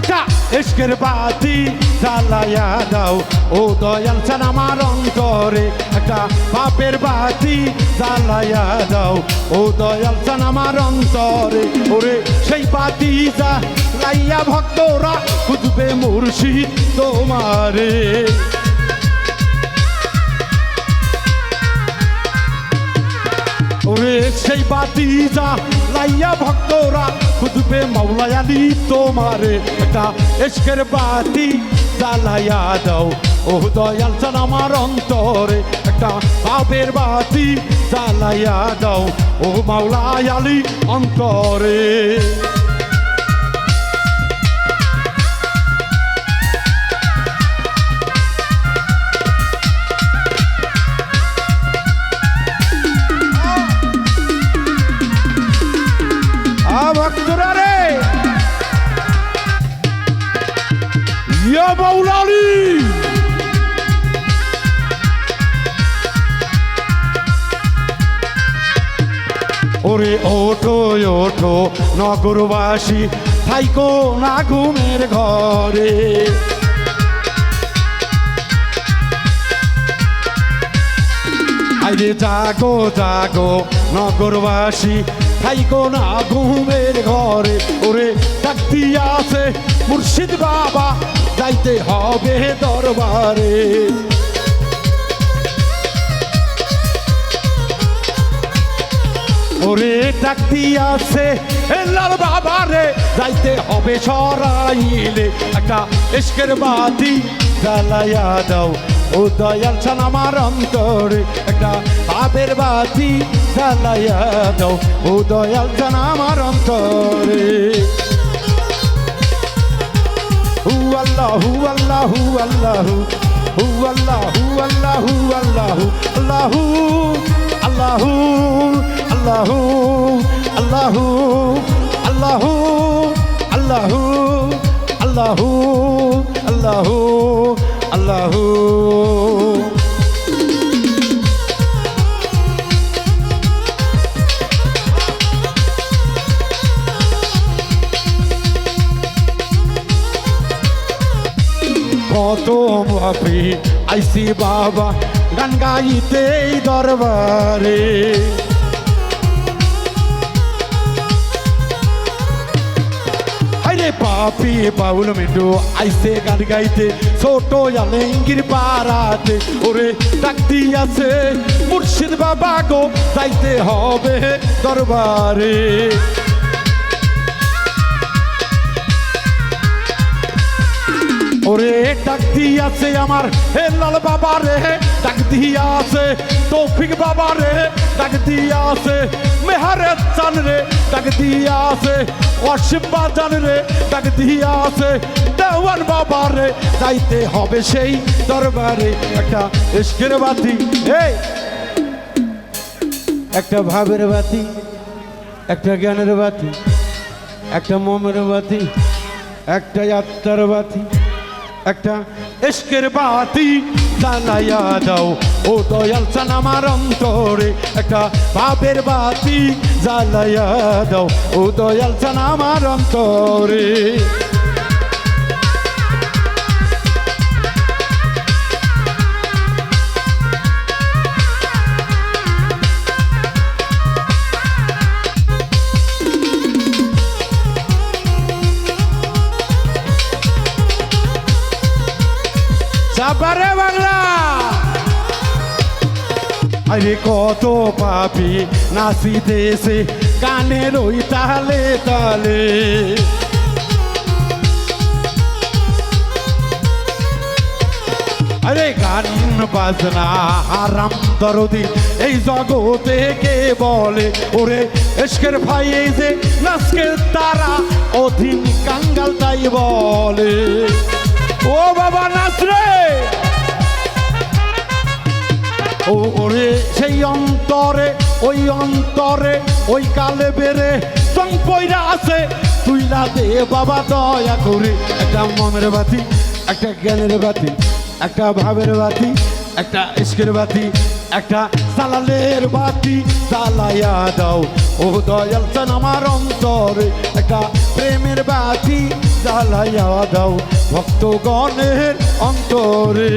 একটা ইশকের বাতি জ্বালাইয়া দাও ও দয়াল চান আমার অন্তরে একটা পাপের বাতি জ্বালাইয়া দাও ও দয়াল চান আমার অন্তরে ওরে সেই বাতি জ্বালাইয়া ভক্তরা খুঁজবে মুর্শিদ তোমারে ওরে সেই বাতি জ্বালাইয়া ভক্তরা খুঁজবে মাওলাই আলী তোমারে একটা ইশকের বাতি জ্বালাইয়া দাও ও দয়াল চান আমার অন্তরে একটা পাপের বাতি জ্বালাইয়া দাও ও মাওলাই আলী অন্তরে ভক্তরা রে ইয়া মাওলা আলী ওরে ওঠো ওঠো নগরবাসী থাইকো না ঘুমের ঘরে আইরে জাগো জাগো নগরবাসী থাইকো না ঘুমের ঘরে ওরে ডাকতি আছে মুর্শিদ বাবা যাইতে হবে দরবারে ওরে ডাকতি আছে লাল বাবা রে যাইতে হবে সরাইলে একটা ইশকের বাতি জ্বালাইয়া দাও ও দয়াল চান আমার অন্তরে একটা পাপের বাতি জ্বালাইয়া দাও ও দয়াল চান আমার অন্তরে হু আল্লাহ হু আল্লাহ হু আল্লাহ হু আল্লাহ হু আল্লাহ হু আল্লাহ আল্লাহ আল্লাহ আল্লাহ আল্লাহ আল্লাহ আল্লাহ আল্লাহ আল্লাহ আল্লাহ কত ভাবি আইসি বাবা গান গাইতে দরবারে আরে পাপি বাউল মিন্টু আইসে গান গাইতে ছোট আলেঙ্গির পাড়াতে ওরে ডাকতি আছে মুর্শিদ বাবা গো যাইতে হবে দরবারে ওরে ডাক দিয়াছে আমার হে লাল বাবা রে ডাক দিয়াছে তৌফিক বাবা রে ডাক দিয়াছে মেহারে চান রে ডাক দিয়াছে ওয়াসিম বাজান রে ডাক দিয়াছে দেওয়ান বাবা রে যাইতে হবে সেই দরবারে একটা ইশকের বাতি এই একটা ভাবের বাতি একটা জ্ঞানের বাতি একটা মোমের বাতি একটা আত্মার বাতি একটা ইশকের বাতি জ্বালাইয়া দাও ও দয়াল চান আমার অন্তরে একটা পাপের বাতি জ্বালাইয়া দাও ও দয়াল চান আমার অন্তরে সাবারে বাংলা আরে কত পাপি নাচিতেছে গানের ওই তালে তালে আরে গান বাজনা হারাম দরদি এই জগতে কে বলে ওরে ইশকের ভাই এই যে নাচকে তারা অধীন কাঙ্গাল তাই বলে ও বাবা নাচ রে ও ওরে সেই অন্তরে ওই কালে বেড়ে সং পয়রা আছে তুইলা দে বাবা দয়া করে একটা মনের বাতি একটা জ্ঞানের বাতি একটা ভাবের বাতি একটা ইশকের বাতি একটা সালালের বাতি জ্বালাইয়া দাও ও দয়াল চান আমার অন্তরে একটা প্রেমের বাতি জ্বালাইয়া দাও ভক্তগণের অন্তরে।